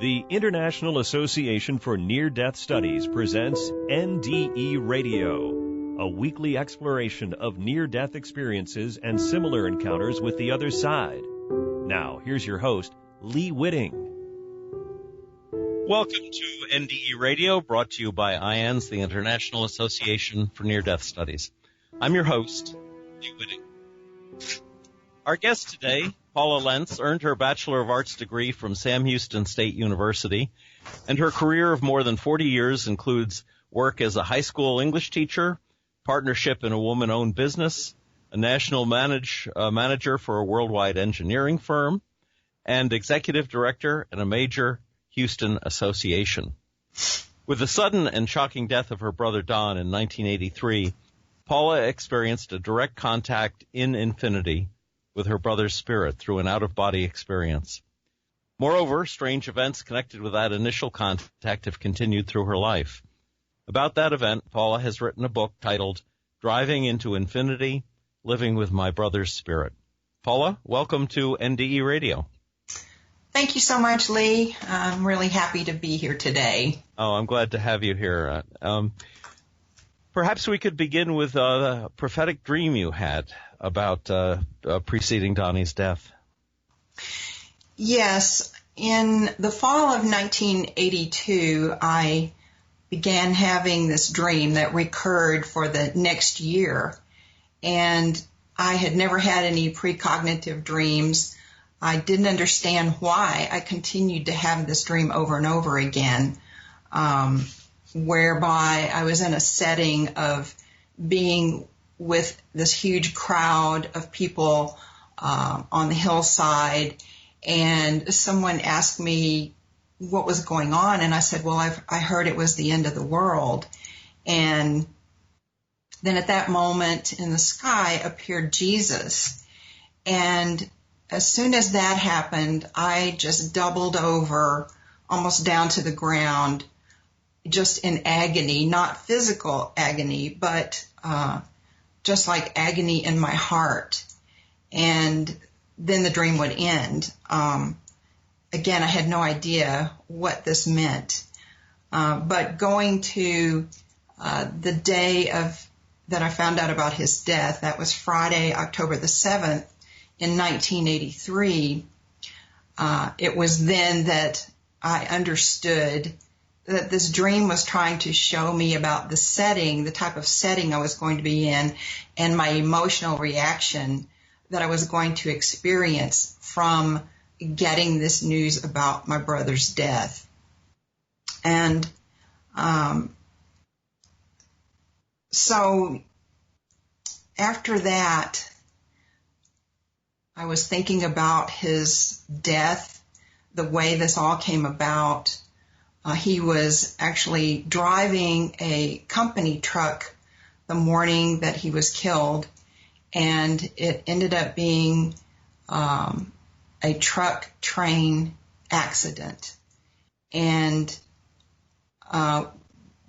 The International Association for Near-Death Studies presents NDE Radio, a weekly exploration of near-death experiences and similar encounters with the other side. Now, here's your host, Lee Witting. Welcome to NDE Radio, brought to you by IANDS, the International Association for Near-Death Studies. I'm your host, Lee Witting. Our guest today, Paula Lenz, earned her Bachelor of Arts degree from Sam Houston State University, and her career of more than 40 years includes work as a high school English teacher, partnership in a woman-owned business, a national manager for a worldwide engineering firm, and executive director in a major Houston association. With the sudden and shocking death of her brother Don in 1983, Paula experienced a direct contact in infinity with her brother's spirit through an out-of-body experience. Moreover, strange events connected with that initial contact have continued through her life. About that event, Paula has written a book titled Driving into Infinity, Living with My Brother's Spirit. Paula, welcome to NDE Radio. Thank you so much, Lee. I'm really happy to be here today. Oh, I'm glad to have you here. Perhaps we could begin with a prophetic dream you had about preceding Donnie's death. Yes. In the fall of 1982, I began having this dream that recurred for the next year. And I had never had any precognitive dreams. I didn't understand why I continued to have this dream over and over again, whereby I was in a setting of being with this huge crowd of people on the hillside, and someone asked me what was going on, and I said, well, I heard it was the end of the world. And then at that moment in the sky appeared Jesus, and as soon as that happened, I just doubled over, almost down to the ground, just in agony, not physical agony, but just like agony in my heart. And then the dream would end. Again, I had no idea what this meant. But going to the day that I found out about his death, that was Friday, October the 7th, in 1983, it was then that I understood that this dream was trying to show me about the setting, the type of setting I was going to be in, and my emotional reaction that I was going to experience from getting this news about my brother's death. And so after that, I was thinking about his death, the way this all came about. He was actually driving a company truck the morning that he was killed, and it ended up being a truck-train accident. And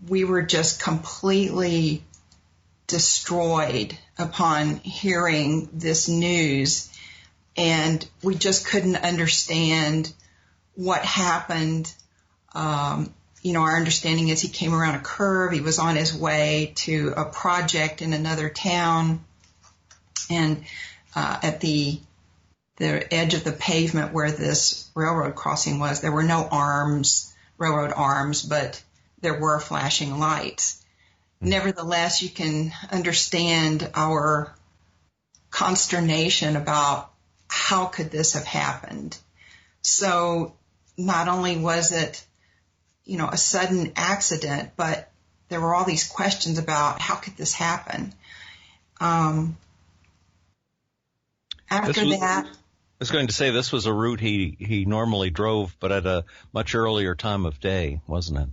we were just completely destroyed upon hearing this news. And we just couldn't understand what happened. Our understanding is he came around a curve. He was on his way to a project in another town. And at the edge of the pavement where this railroad crossing was, there were no railroad arms, but there were flashing lights. Nevertheless, you can understand our consternation about how could this have happened. So not only was it, a sudden accident, but there were all these questions about how could this happen. I was going to say this was a route he normally drove, but at a much earlier time of day, wasn't it?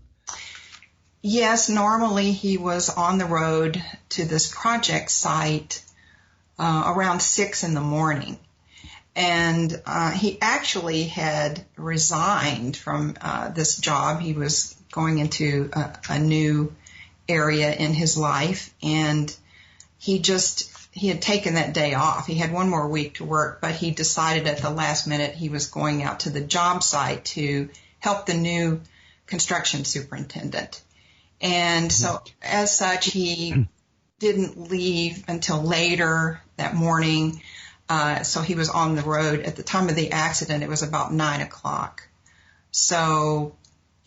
Yes, normally he was on the road to this project site around 6 in the morning. And he actually had resigned from this job. He was going into a new area in his life, and he had taken that day off. He had one more week to work, but he decided at the last minute he was going out to the job site to help the new construction superintendent. And so as such, he didn't leave until later that morning. So he was on the road. At the time of the accident, it was about 9 o'clock. So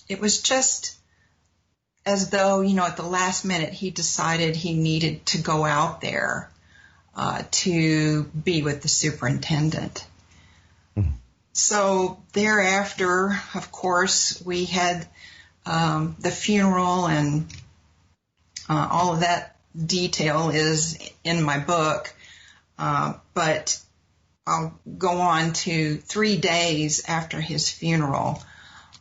it was just as though, at the last minute, he decided he needed to go out there to be with the superintendent. So thereafter, of course, we had the funeral, and all of that detail is in my book. But I'll go on to 3 days after his funeral.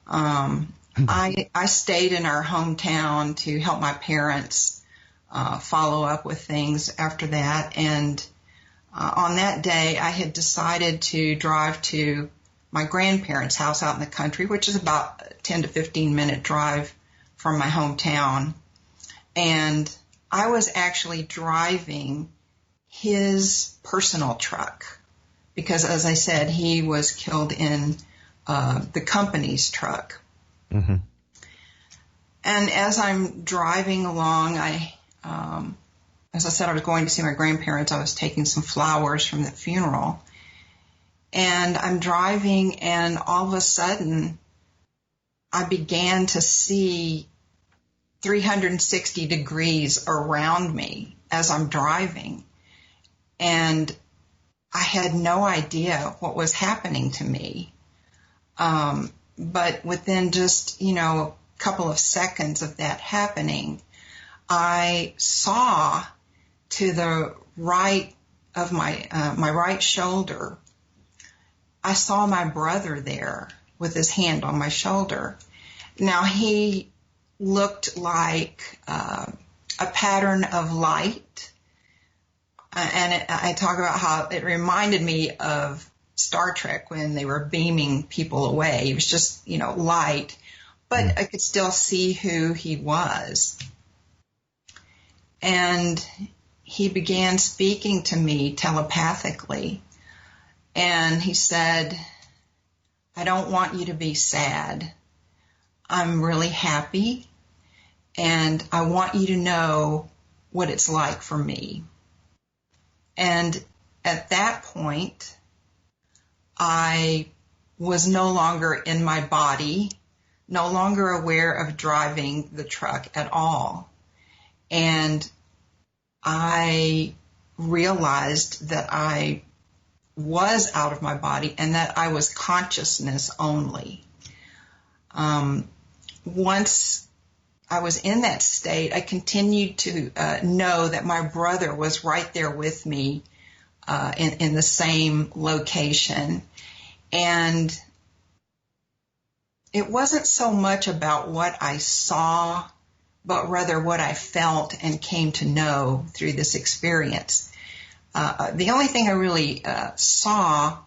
I stayed in our hometown to help my parents follow up with things after that. And on that day, I had decided to drive to my grandparents' house out in the country, which is about a 10 to 15 minute drive from my hometown. And I was actually driving his personal truck because, as I said, he was killed in the company's truck. Mm-hmm. And as I'm driving along, as I said, I was going to see my grandparents. I was taking some flowers from the funeral. And I'm driving, and all of a sudden, I began to see 360 degrees around me as I'm driving. And I had no idea what was happening to me. But within just, a couple of seconds of that happening, I saw to the right of my right shoulder, I saw my brother there with his hand on my shoulder. Now, he looked like a pattern of light. And I talk about how it reminded me of Star Trek when they were beaming people away. It was just, light. But I could still see who he was. And he began speaking to me telepathically. And he said, I don't want you to be sad. I'm really happy. And I want you to know what it's like for me. And at that point, I was no longer in my body, no longer aware of driving the truck at all. And I realized that I was out of my body and that I was consciousness only. Once I was in that state, I continued to know that my brother was right there with me in the same location. And it wasn't so much about what I saw, but rather what I felt and came to know through this experience. The only thing I really saw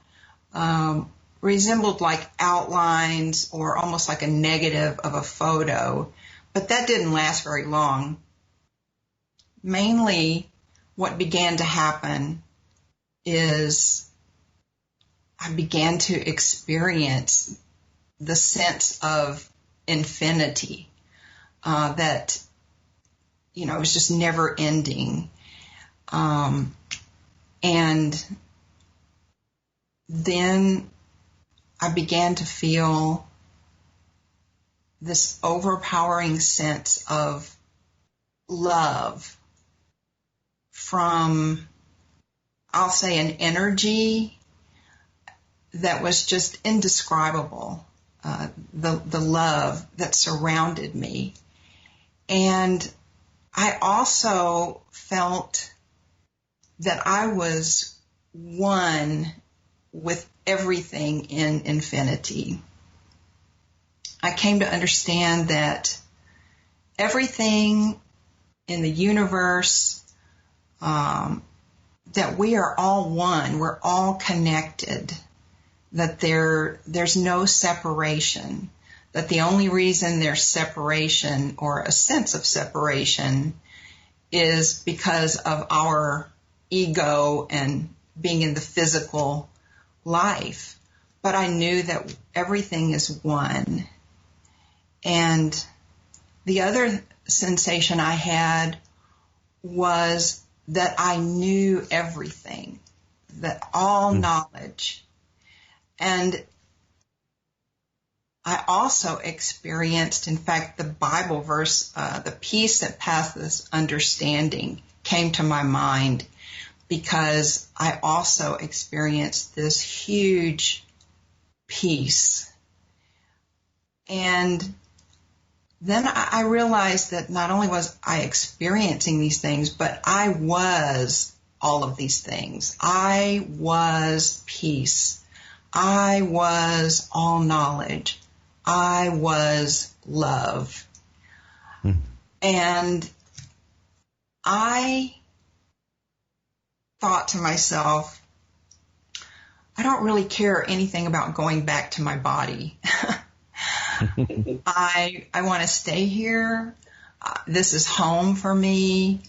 resembled like outlines or almost like a negative of a photo, but that didn't last very long. Mainly what began to happen is I began to experience the sense of infinity that, it was just never ending. And then I began to feel this overpowering sense of love from, I'll say, an energy that was just indescribable, the love that surrounded me. And I also felt that I was one with everything in infinity. I came to understand that everything in the universe, that we are all one, we're all connected, that there's no separation, that the only reason there's separation or a sense of separation is because of our ego and being in the physical life. But I knew that everything is one. And the other sensation I had was that I knew everything, that all knowledge. And I also experienced, in fact, the Bible verse, the peace that passeth understanding came to my mind, because I also experienced this huge peace. And then I realized that not only was I experiencing these things, but I was all of these things. I was peace. I was all knowledge. I was love. And I thought to myself, I don't really care anything about going back to my body. I want to stay here. This is home for me.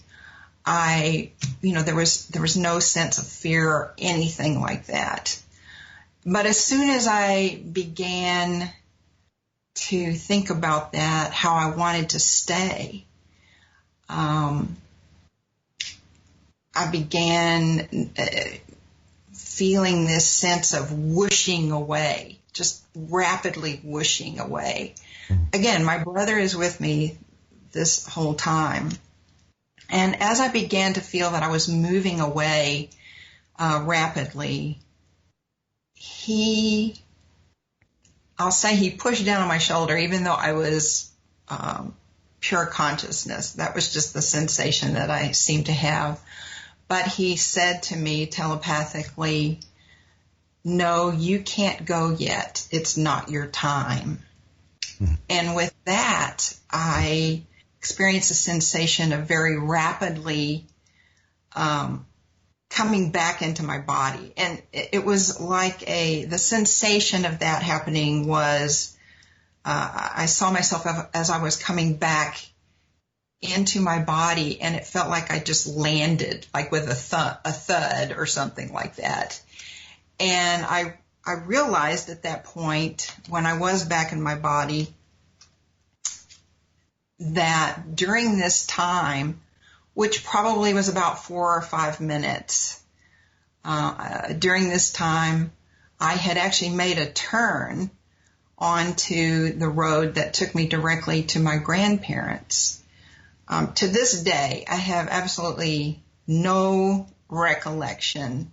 There was no sense of fear or anything like that. But as soon as I began to think about that, how I wanted to stay, I began feeling this sense of whooshing away, just rapidly whooshing away. Again, my brother is with me this whole time. And as I began to feel that I was moving away rapidly, he pushed down on my shoulder, even though I was pure consciousness. That was just the sensation that I seemed to have. But he said to me telepathically, no, you can't go yet. It's not your time. And with that, I experienced a sensation of very rapidly coming back into my body. And it was like the sensation of that happening was, I saw myself as I was coming back into my body, and it felt like I just landed, like with a thud or something like that. And I realized at that point, when I was back in my body, that during this time, which probably was about 4 or 5 minutes, during this time, I had actually made a turn onto the road that took me directly to my grandparents. To this day, I have absolutely no recollection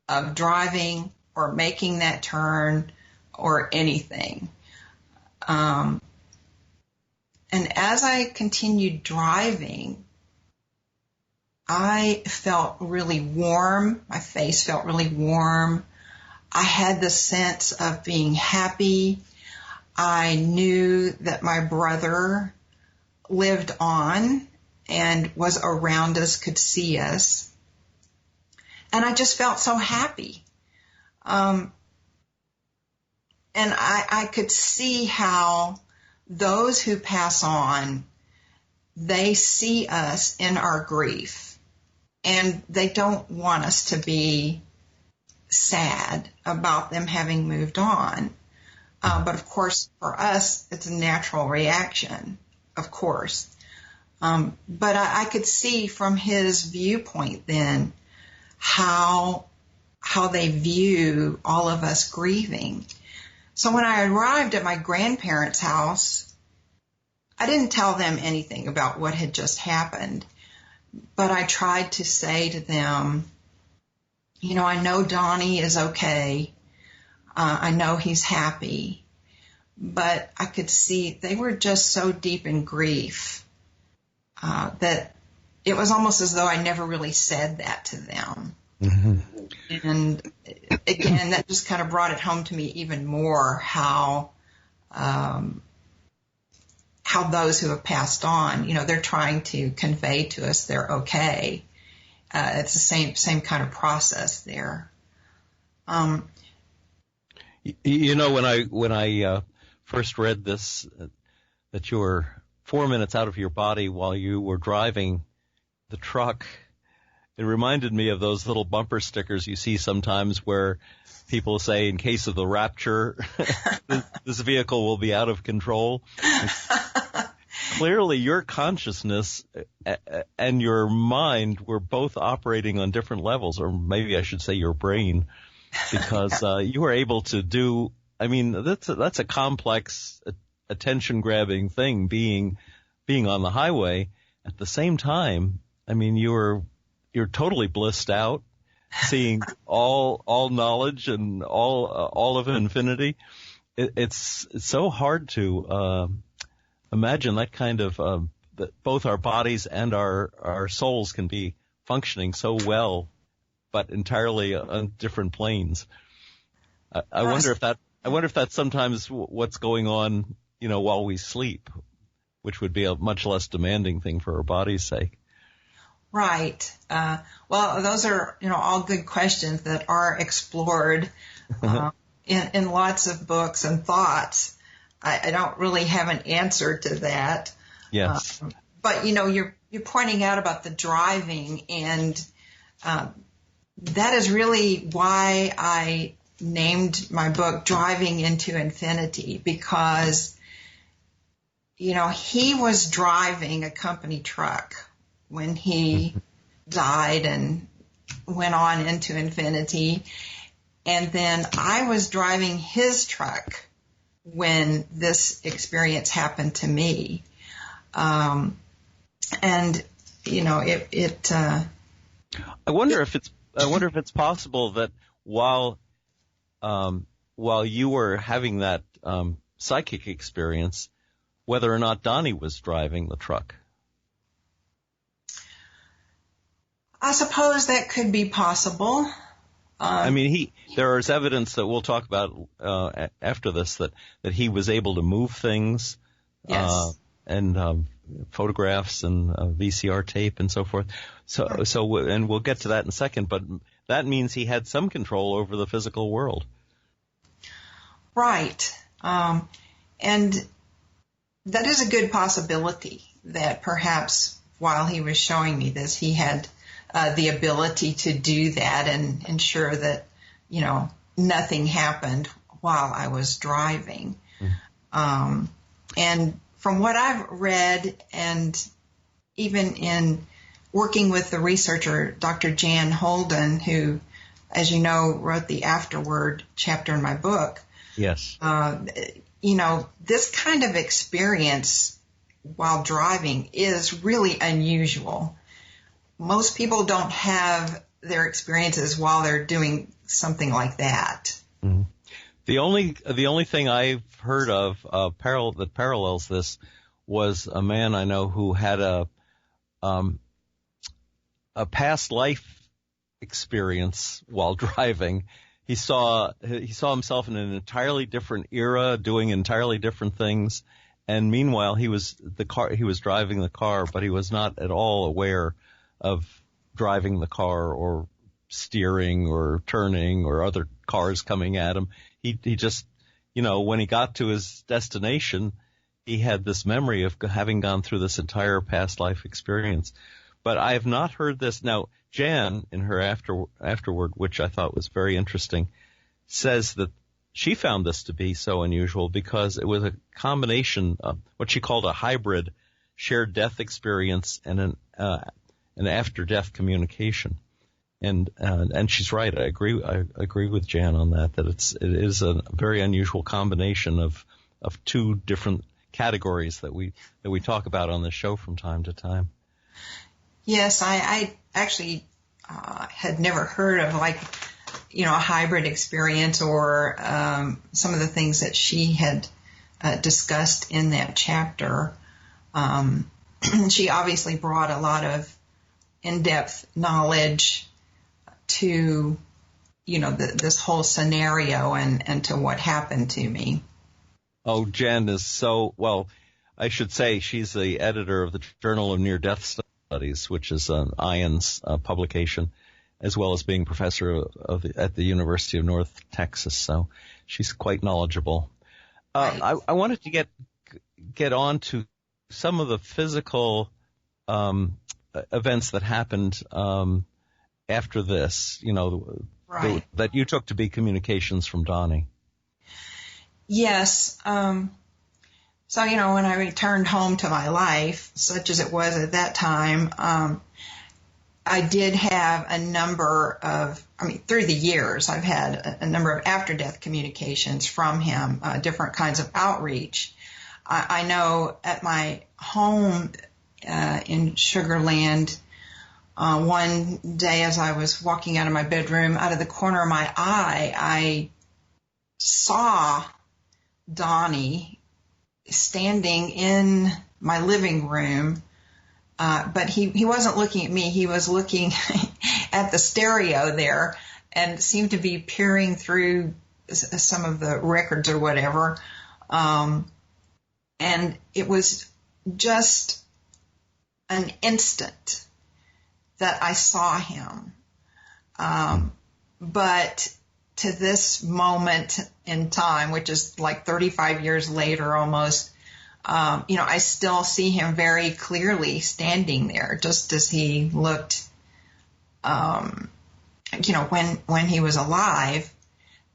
of driving or making that turn or anything. And as I continued driving, I felt really warm. My face felt really warm. I had the sense of being happy. I knew that my brother lived on and was around us, could see us. And I just felt so happy. And I could see how those who pass on, they see us in our grief, and they don't want us to be sad about them having moved on. But of course, for us, it's a natural reaction, of course. But I could see from his viewpoint then how they view all of us grieving. So when I arrived at my grandparents' house, I didn't tell them anything about what had just happened, but I tried to say to them, I know Donnie is okay. I know he's happy, but I could see they were just so deep in grief that it was almost as though I never really said that to them. Mm-hmm. And again, that just kind of brought it home to me even more how those who have passed on, they're trying to convey to us they're okay. It's the same kind of process there. When I first read this, that you were 4 minutes out of your body while you were driving the truck, It reminded me of those little bumper stickers you see sometimes where people say, in case of the rapture, this vehicle will be out of control. Clearly, your consciousness and your mind were both operating on different levels, or maybe I should say your brain, because you were able to do, I mean, that's a complex, attention-grabbing thing, being on the highway. At the same time, I mean, you're totally blissed out, seeing all knowledge and all of infinity. It's so hard to imagine that kind of that both our bodies and our souls can be functioning so well, but entirely on different planes. I wonder if that's sometimes what's going on, while we sleep, which would be a much less demanding thing for our body's sake. Right. Well, those are, all good questions that are explored in lots of books and thoughts. I don't really have an answer to that. Yes. But, you're pointing out about the driving, and that is really why I named my book Driving into Infinity, because, he was driving a company truck when he died and went on into infinity. And then I was driving his truck when this experience happened to me. I wonder if it's possible that while you were having that psychic experience, whether or not Donnie was driving the truck. I suppose that could be possible. There is evidence that we'll talk about after this that he was able to move things, yes, and photographs and VCR tape and so forth. And we'll get to that in a second. But that means he had some control over the physical world, right? And that is a good possibility that perhaps while he was showing me this, he had the ability to do that and ensure that, nothing happened while I was driving. And from what I've read, and even in working with the researcher, Dr. Jan Holden, who, as you know, wrote the afterword chapter in my book. Yes. This kind of experience while driving is really unusual. Most people don't have their experiences while they're doing something like that. Mm-hmm. The only thing I've heard of that parallels this was a man I know who had a past life experience while driving. He saw himself in an entirely different era, doing entirely different things, and meanwhile he was driving the car, but he was not at all aware of driving the car or steering or turning or other cars coming at him. He just, when he got to his destination, he had this memory of having gone through this entire past life experience. But I have not heard this. Now, Jan, in her afterword, which I thought was very interesting, says that she found this to be so unusual because it was a combination of what she called a hybrid shared death experience and an after-death communication. And she's right. I agree with Jan on that it is a very unusual combination of two different categories that we talk about on the show from time to time. Yes, I actually had never heard of a hybrid experience or some of the things that she had discussed in that chapter. She obviously brought a lot of in-depth knowledge to, this whole scenario and to what happened to me. Oh, Jan is so, well, I should say she's the editor of the Journal of Near-Death Studies, which is an IANDS publication, as well as being professor at the University of North Texas. So she's quite knowledgeable. Right. I wanted to get on to some of the physical events that happened after this, Right. that you took to be communications from Donnie. Yes. So, when I returned home to my life, such as it was at that time, I did have a number of, through the years, I've had a number of after-death communications from him, different kinds of outreach. I know at my home in Sugar Land, one day as I was walking out of my bedroom, out of the corner of my eye, I saw Donnie standing in my living room, but he wasn't looking at me. He was looking at the stereo there and seemed to be peering through some of the records or whatever. And it was just an instant that I saw him. But to this moment in time, which is like 35 years later almost, I still see him very clearly standing there, just as he looked, when he was alive.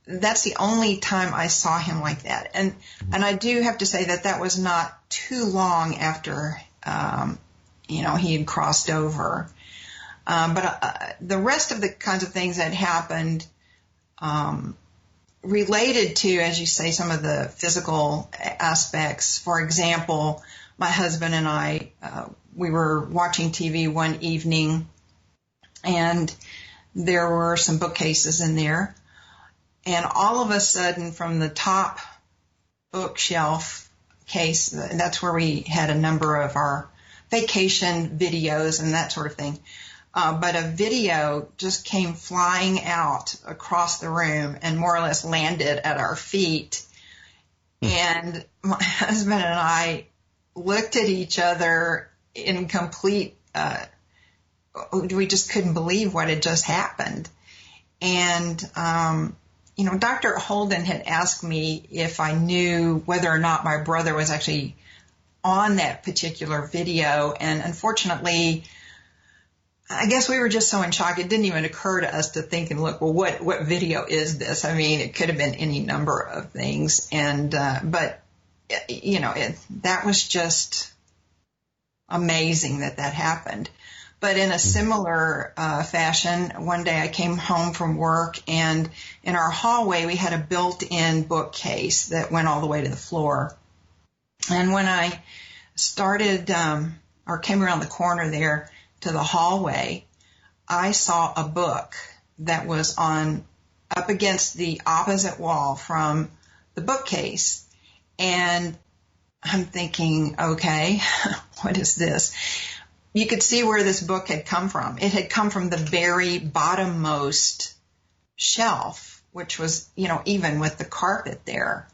That's the only time I saw him like that. And I do have to say that was not too long after, he had crossed over. But the rest of the kinds of things that happened, related to, as you say, some of the physical aspects. For example, my husband and I, we were watching TV one evening, and there were some bookcases in there. And all of a sudden, from the top bookshelf case, that's where we had a number of our vacation videos and that sort of thing. But a video just came flying out across the room and more or less landed at our feet. And my husband and I looked at each other in complete, we just couldn't believe what had just happened. And, Dr. Holden had asked me if I knew whether or not my brother was actually on that particular video. And unfortunately, I guess we were just so in shock, it didn't even occur to us to think and look, well, what video is this? It could have been any number of things. And, that was just amazing that happened. But in a similar fashion, one day I came home from work, and in our hallway we had a built-in bookcase that went all the way to the floor. And when I started or came around the corner there to the hallway, I saw a book that was up against the opposite wall from the bookcase. And I'm thinking, okay, what is this? You could see where this book had come from. It had come from the very bottommost shelf, which was, even with the carpet there.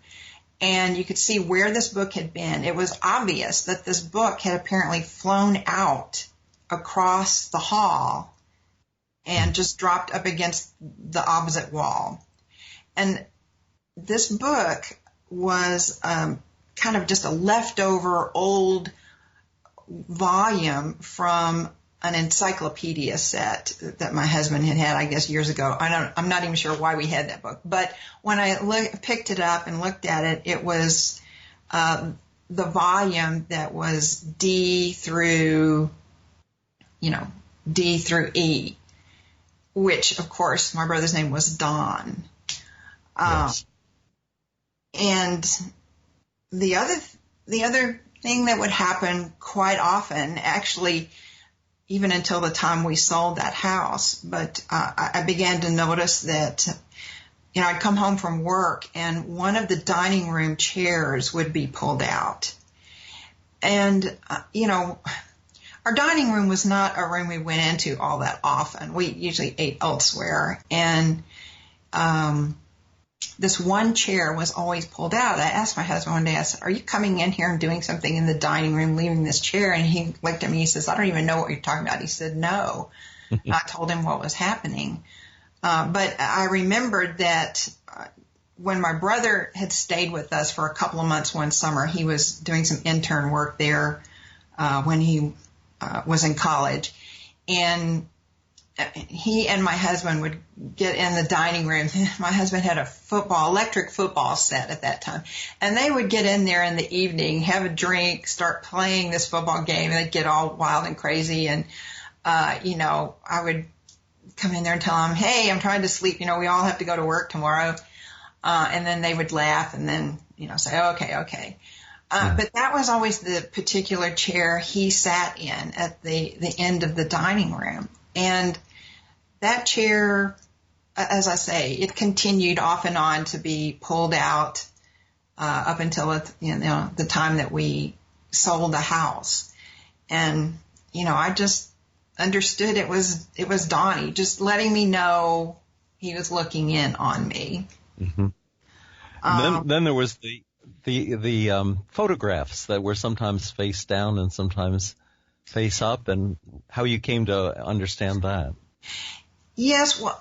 And you could see where this book had been. It was obvious that this book had apparently flown out across the hall and just dropped up against the opposite wall. And this book was kind of just a leftover old volume from an encyclopedia set that my husband had, I guess, years ago. I'm not even sure why we had that book. But when I picked it up and looked at it, it was the volume that was D through E, which, of course, my brother's name was Don. Yes. And the other thing that would happen quite often, actually, even until the time we sold that house, but I began to notice that, I'd come home from work and one of the dining room chairs would be pulled out. And, our dining room was not a room we went into all that often. We usually ate elsewhere. And this one chair was always pulled out. I asked my husband one day, I said, are you coming in here and doing something in the dining room, leaving this chair? And he looked at me, he says, I don't even know what you're talking about. He said, no. I told him what was happening. But I remembered that when my brother had stayed with us for a couple of months one summer, he was doing some intern work there when he was in college. And he and my husband would get in the dining room. My husband had a electric football set at that time. And they would get in there in the evening, have a drink, start playing this football game, and they'd get all wild and crazy. And, I would come in there and tell them, hey, I'm trying to sleep. We all have to go to work tomorrow. And then they would laugh and then, say, okay. But that was always the particular chair he sat in at the end of the dining room. And that chair, as I say, it continued off and on to be pulled out up until the time that we sold the house. And I just understood it was Donnie just letting me know he was looking in on me. Mm-hmm. Then there was the photographs that were sometimes face down and sometimes face up, and how you came to understand that. Yes, well,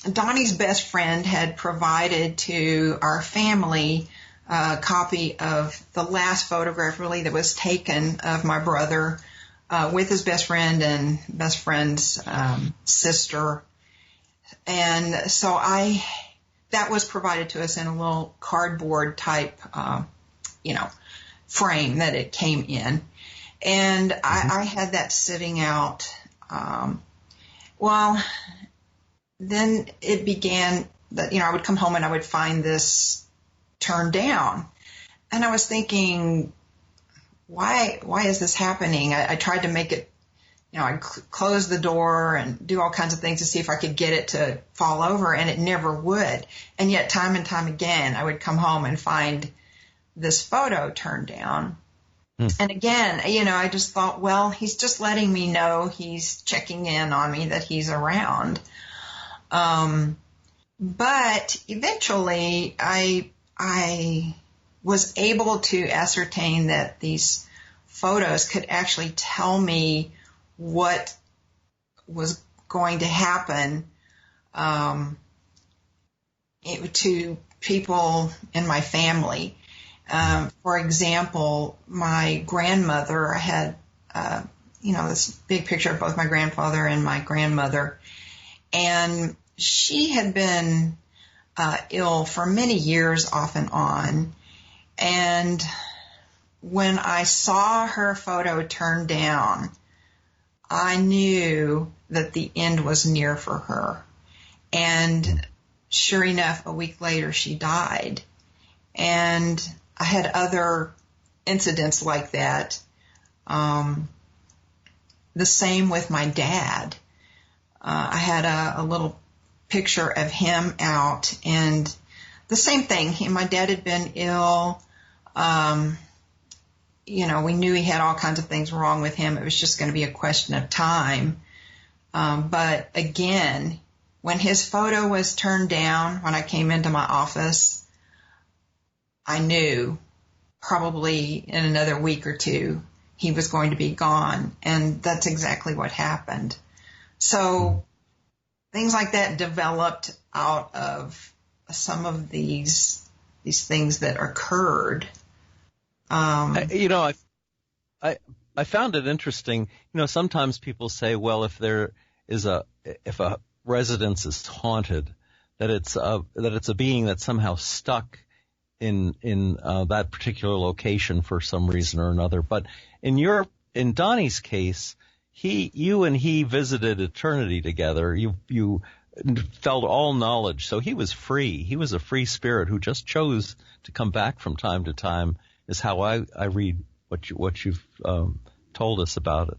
Donnie's best friend had provided to our family a copy of the last photograph really that was taken of my brother with his best friend and best friend's sister. And so that was provided to us in a little cardboard type, frame that it came in. And I had that sitting out. Then it began that, I would come home and I would find this turned down. And I was thinking, why is this happening? I tried to make it, I'd close the door and do all kinds of things to see if I could get it to fall over, and it never would. And yet time and time again, I would come home and find this photo turned down. And again, I just thought, well, he's just letting me know he's checking in on me, that he's around. But eventually I was able to ascertain that these photos could actually tell me what was going to happen to people in my family. For example, my grandmother, I had, this big picture of both my grandfather and my grandmother, and she had been ill for many years off and on. And when I saw her photo turned down, I knew that the end was near for her. And sure enough, a week later, she died. And I had other incidents like that. The same with my dad. I had a little picture of him out, and the same thing. My dad had been ill. We knew he had all kinds of things wrong with him. It was just going to be a question of time. But again, when his photo was turned down, when I came into my office, I knew probably in another week or two he was going to be gone. And that's exactly what happened. So things like that developed out of some of these things that occurred. I found it interesting. Sometimes people say, well, if a residence is haunted, that it's a being that's somehow stuck in that particular location for some reason or another. But in Donnie's case, you and he visited eternity together. You felt all knowledge, so he was free. He was a free spirit who just chose to come back from time to time. Is how I read what you've told us about it.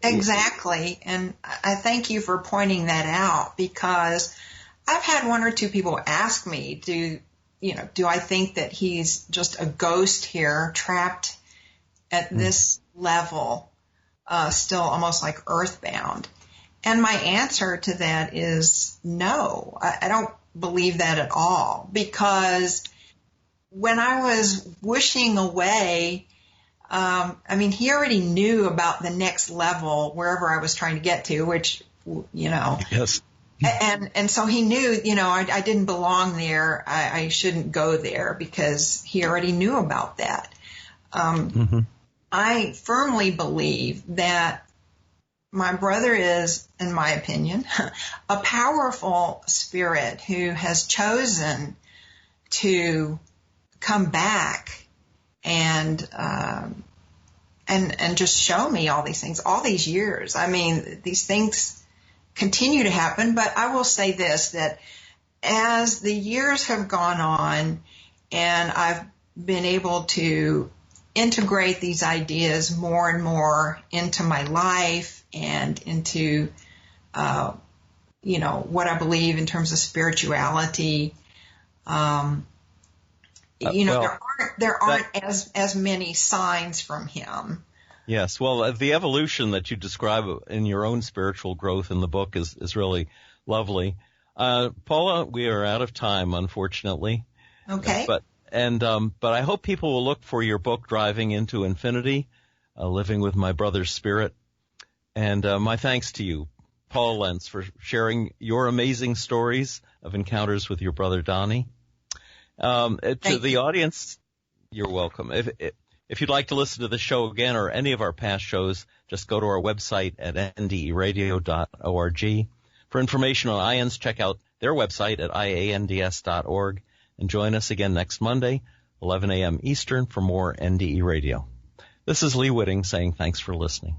Exactly, and I thank you for pointing that out, because I've had one or two people ask me, do I think that he's just a ghost here, trapped at this level, still almost like earthbound? And my answer to that is no. I don't believe that at all, because when I was wishing away, he already knew about the next level wherever I was trying to get to, which, Yes. And so he knew, I didn't belong there. I shouldn't go there, because he already knew about that. I firmly believe that my brother is, in my opinion, a powerful spirit who has chosen to come back and just show me all these things, all these years. I mean, these things continue to happen, but I will say this, that as the years have gone on and I've been able to integrate these ideas more and more into my life and into, what I believe in terms of spirituality, there aren't as many signs from him. Yes, well, the evolution that you describe in your own spiritual growth in the book is really lovely. Paula, we are out of time, unfortunately. Okay. But I hope people will look for your book, Driving into Infinity, Living with My Brother's Spirit. And my thanks to you, Paula Lenz, for sharing your amazing stories of encounters with your brother Donnie. To the audience, you're welcome. If you'd like to listen to the show again or any of our past shows, just go to our website at nderadio.org. For information on IANDS, check out their website at IANDS.org. And join us again next Monday, 11 a.m. Eastern, for more NDE Radio. This is Lee Witting saying thanks for listening.